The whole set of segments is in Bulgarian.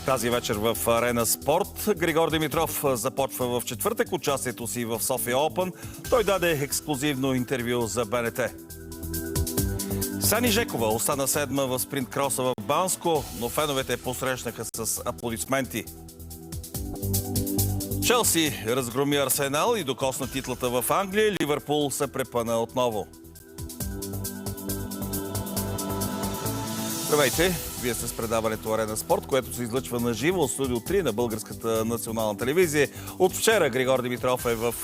Тази вечер в Арена Спорт Григор Димитров започва в четвъртък участието си в София Open. Той даде ексклюзивно интервю за БНТ. Сани Жекова остана седма в спринт кроса в Банско, но феновете посрещнаха с аплодисменти. Челси разгроми Арсенал и докосна титлата в Англия. Ливърпул се препъна отново. Здравейте! Вие сте с предаването Арена Спорт, което се излъчва на живо от студио 3 на Българската национална телевизия. От вчера Григор Димитров е в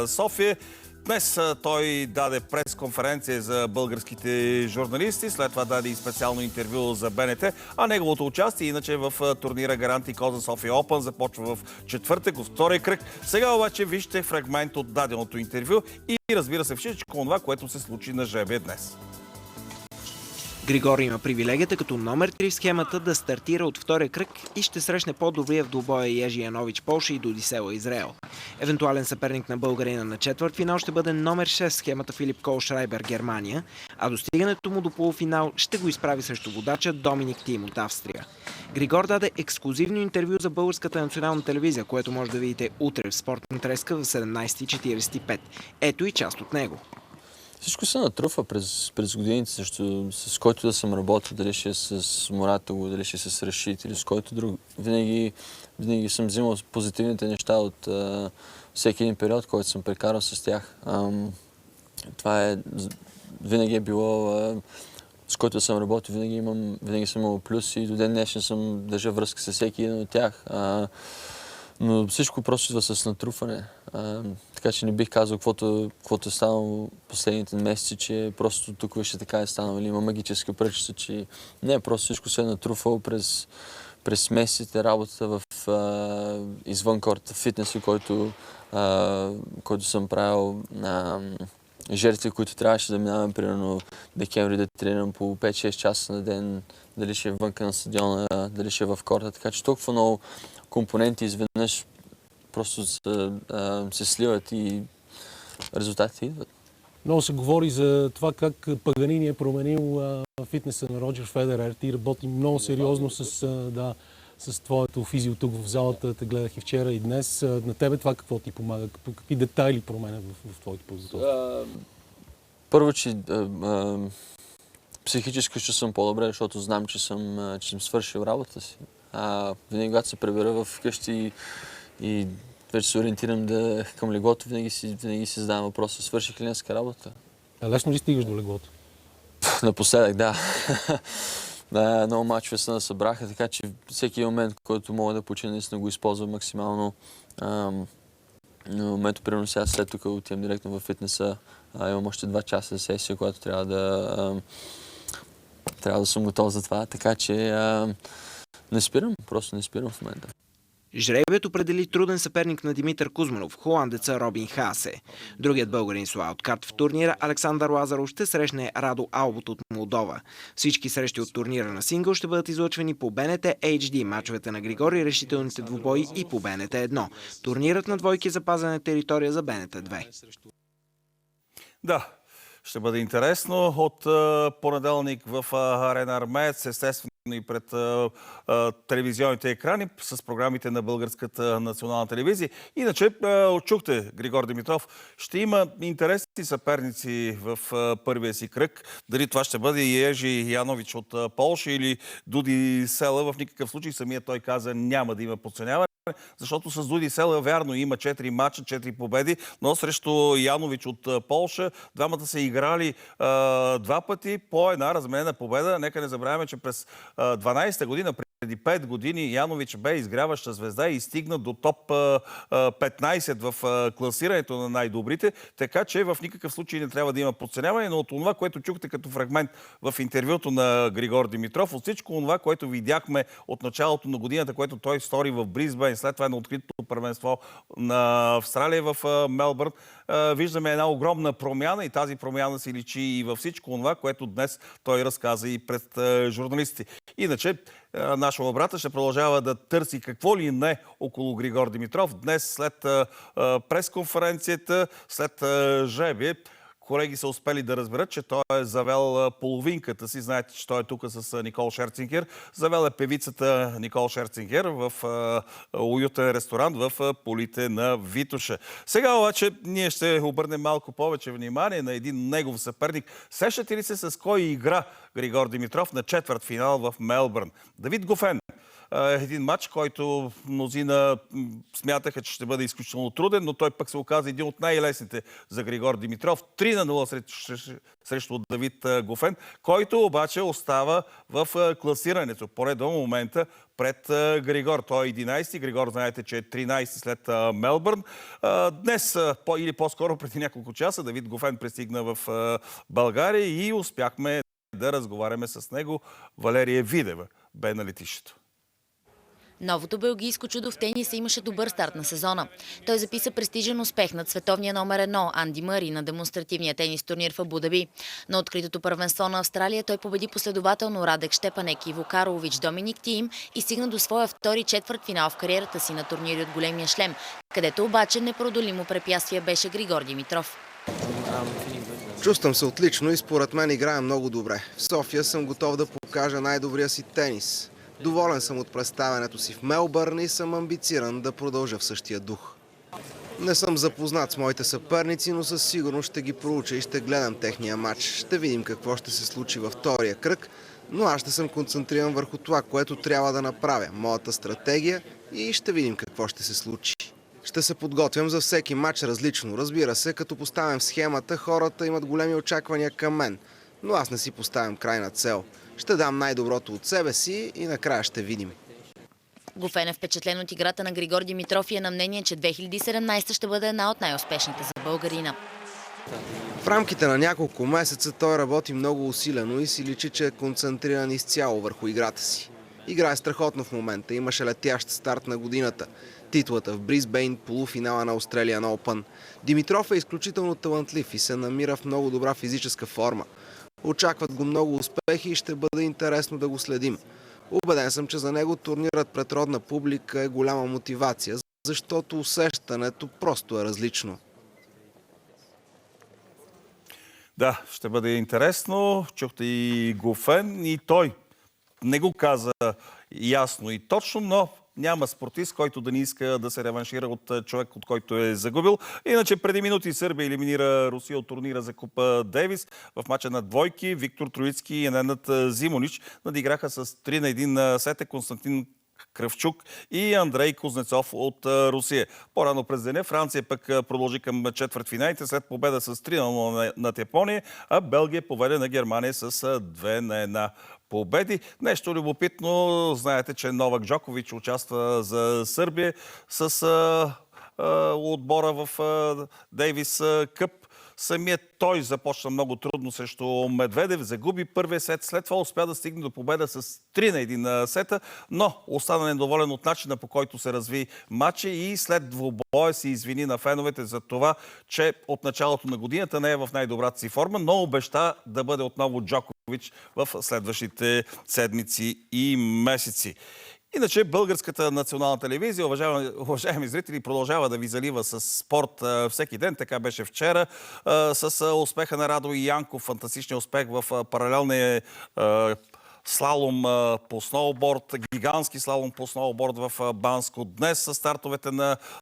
София. Днес той даде пресконференция за българските журналисти, след това даде и специално интервю за БНТ, а неговото участие иначе в турнира Гаранти Коза София Open започва в четвъртък, от втория кръг. Сега обаче вижте фрагмент от даденото интервю и разбира се всичко това, което се случи на жребия днес. Григор има привилегията като номер 3 в схемата да стартира от втория кръг и ще срещне по-добрия в двубоя Ежи Янович Полша и Додисела Израел. Евентуален съперник на българина на четвъртфинал ще бъде номер 6 в схемата Филип Колшрайбер Германия, а достигането му до полуфинал ще го изправи срещу водача Доминик Тим от Австрия. Григор даде ексклюзивно интервю за Българската национална телевизия, което може да видите утре в Спортна треска в 17:45. Ето и част от него. Всичко се натрупва през годините, с който да съм работил, дали ще е с Моратого, дали ще е с Рашид или с който друг. Винаги съм взимал позитивните неща от всеки един период, който съм прекарал с тях. Това винаги е било, с който съм работил, винаги съм имал плюс и до ден днешен съм държа връзка с всеки един от тях. Но всичко просто идва с натрупване. Така че не бих казал каквото е станало последните месеци, че просто тук вижте така е станало. Или има магическа пръчица, че не, просто всичко се е натрупвало през месеците, работата извън корта, фитнеса, който съм правил, жертви, които трябваше да минавам, примерно декември да тренирам по 5-6 часа на ден, дали ще е вънка на стадиона, дали ще е в корта. Така че толкова много компоненти изведнъж просто се сливат и резултатите идват. Много се говори за това как Паганини е променил фитнеса на Роджер Федерер. Ти работи много сериозно с твоето физио тук в залата. Те гледах и вчера и днес. На тебе това какво ти помага? По какви детайли променя в твоето подготовка? Първо, че психически ще съм по-добре, защото знам, че съм свършил работата си. Винаги, когато се прибера в къщи и вече се ориентирам към леглото, винаги си задавам въпроса, свърших ли днеска работа? Лесно ли стигаш до леглото? Напоследък, да. Много мачове се насъбраха, така че всеки момент, който мога да почина, наистина го използвам максимално. Но момента, примерно сега след тук отивам директно във фитнеса. Имам още 2 часа сесия, която трябва да съм готов за това, така че просто не спирам в момента. Жребият определи труден съперник на Димитър Кузманов, холандеца Робин Хаасе. Другият българин с уайлдкарт в турнира, Александър Лазаров, ще срещне Радо Албот от Молдова. Всички срещи от турнира на сингъл ще бъдат излъчвани по БНТ HD, мачовете на Григори, решителните двубои и по БНТ 1. Турнирът на двойки е запазена територия за БНТ 2. Да, ще бъде интересно. От понеделник в Арена Армеец, естествено и пред телевизионните екрани с програмите на Българската национална телевизия. Иначе, чухте Григор Димитров, ще има интересни съперници в първия си кръг. Дали това ще бъде и Ежи Янович от Полша или Дуди Села, в никакъв случай самият той каза няма да има подценяване. Защото с Дуди Села, вярно, има 4 мача, 4 победи, но срещу Янович от Полша двамата са играли 2 пъти по една разменена победа. Нека не забравяме, че през 12-та година, преди 5 години, Янович бе изгряваща звезда и стигна до топ 15 в класирането на най-добрите, така че в никакъв случай не трябва да има подценяване, но от това, което чухте като фрагмент в интервюто на Григор Димитров, от всичко това, което видяхме от началото на годината, което той стори в Бризбейн, след това на откритото първенство на Австралия в Мелбърн, виждаме една огромна промяна и тази промяна се личи и във всичко това, което днес той разказа и пред журналистите. Иначе, наша лабрата ще продължава да търси какво ли не около Григор Димитров. Днес след пресконференцията, след жребие, колеги са успели да разберат, че той е завел половинката си. Знаете, че той е тук с Никол Шерцингер. Завел е певицата Никол Шерцингер в уютен ресторант в полите на Витоша. Сега обаче ние ще обърнем малко повече внимание на един негов съперник. Сещате ли се с кой игра Григор Димитров на четвъртфинал в Мелбърн? Давид Гофен. Един матч, който мнозина смятаха, че ще бъде изключително труден, но той пък се оказа един от най-лесните за Григор Димитров. 3-0 срещу Давид Гофен, който обаче остава в класирането. Поне до момента пред Григор. Той е 11. Григор, знаете, че е 13 след Мелбърн. Днес, или по-скоро преди няколко часа, Давид Гофен пристигна в България и успяхме да разговаряме с него. Валерия Видева бе на летището. Новото белгийско чудо в тениса имаше добър старт на сезона. Той записа престижен успех над световния номер 1 Анди Мъри на демонстративния тенис турнир в Абу Даби. На откритото първенство на Австралия той победи последователно Радек Щепанек, Иво Карлович, Доминик Тиим и стигна до своя втори четвъртфинал в кариерата си на турнири от големия шлем, където обаче непреодолимо препятствие беше Григор Димитров. Чувствам се отлично и според мен играя много добре. В София съм готов да покажа най-добрия си тенис. Доволен съм от представянето си в Мелбърн и съм амбициран да продължа в същия дух. Не съм запознат с моите съперници, но със сигурност ще ги проуча и ще гледам техния матч. Ще видим какво ще се случи във втория кръг, но аз ще съм концентриран върху това, което трябва да направя, моята стратегия и ще видим какво ще се случи. Ще се подготвям за всеки матч различно. Разбира се, като поставям схемата, хората имат големи очаквания към мен, но аз не си поставям крайна цел. Ще дам най-доброто от себе си и накрая ще видим. Гофен е впечатлен от играта на Григор Димитров и е на мнение, че 2017 ще бъде една от най-успешните за българина. В рамките на няколко месеца той работи много усилено и си личи, че е концентриран изцяло върху играта си. Играе страхотно в момента, имаше летящ старт на годината. Титлата в Брисбейн, полуфинала на Australian Open. Димитров е изключително талантлив и се намира в много добра физическа форма. Очакват го много успехи и ще бъде интересно да го следим. Убеден съм, че за него турнирът пред родна публика е голяма мотивация, защото усещането просто е различно. Да, ще бъде интересно. Чухте и Гофен, и той не го каза ясно и точно, но няма спортист, който да не иска да се реваншира от човек, от който е загубил. Иначе преди минути Сърбия елиминира Русия от турнира за Купа Дейвис. В мача на двойки Виктор Троицки и Ненад Зимонич надиграха с 3-1 сета Константин Кръвчук и Андрей Кузнецов от Русия. По-рано през деня Франция пък продължи към четвъртфиналите след победа с 3-0 над Япония, а Белгия поведе на Германия с 2-1 победи. Нещо любопитно, знаете, че Новак Джокович участва за Сърбия с отбора в Дейвис Къп. Самият той започна много трудно срещу Медведев, загуби първия сет, след това успя да стигне до победа с 3-1 сета, но остана недоволен от начина, по който се разви матча и след двубоя се извини на феновете за това, че от началото на годината не е в най-добрата си форма, но обеща да бъде отново Джокович в следващите седмици и месеци. Иначе българската национална телевизия, уважаеми зрители, продължава да ви залива с спорт всеки ден. Така беше вчера с успеха на Радо Янков, фантастичния успех в паралелния слалом по сноуборд, гигантски слалом по сноуборд в Банско. Днес с стартовете на